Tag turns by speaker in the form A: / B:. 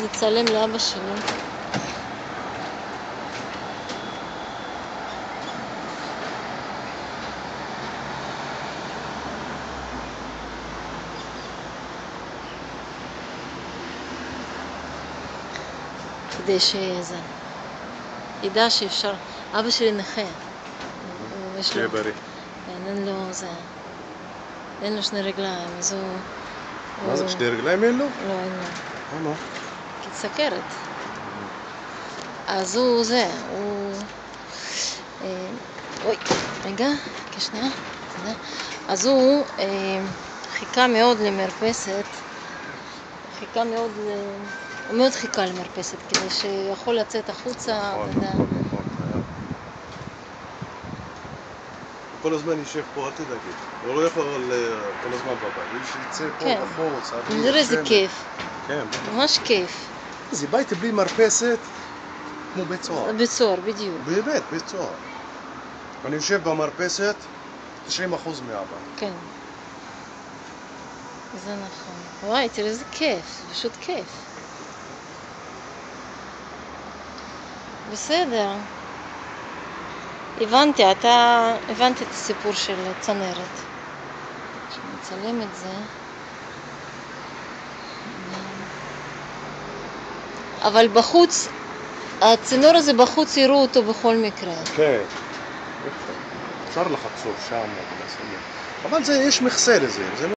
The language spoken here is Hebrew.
A: נצלם לאבא שלי. כדי שזה ידע שאפשר. אבא שלי נכה.
B: שיהיה בריא.
A: אין לו זה. אין לו שני רגליים, אז הוא...
B: מה זה, שני רגליים אין לו?
A: לא, אין לו.
B: מה?
A: סכרת. אז הוא זה, הוא... אוי, רגע, כשנייה. אז הוא חיכה מאוד למרפסת. הוא מאוד חיכה למרפסת, כדי שיכול לצאת החוצה.
B: כל הזמן יישב פה, אל תדאגי. הוא לא יכול כל הזמן בבית. הוא שיצא פה בחוץ.
A: נראה איזה כיף.
B: כן.
A: ממש כיף.
B: זה בית בלי מרפסת כמו בית סוהר.
A: בית סוהר, בדיוק.
B: באמת, בית סוהר. אני יושב במרפסת 90% מהבית.
A: כן. זה נכון. וואי, תראה איזה כיף. זה פשוט כיף. בסדר. הבנתי את הסיפור של צנרת. נצלם את זה. אבל בחוץ, הצינור הזה בחוץ יראו אותו בכל מקרה.
B: כן. אפשר לחצור שם, אבל יש מכסה לזה.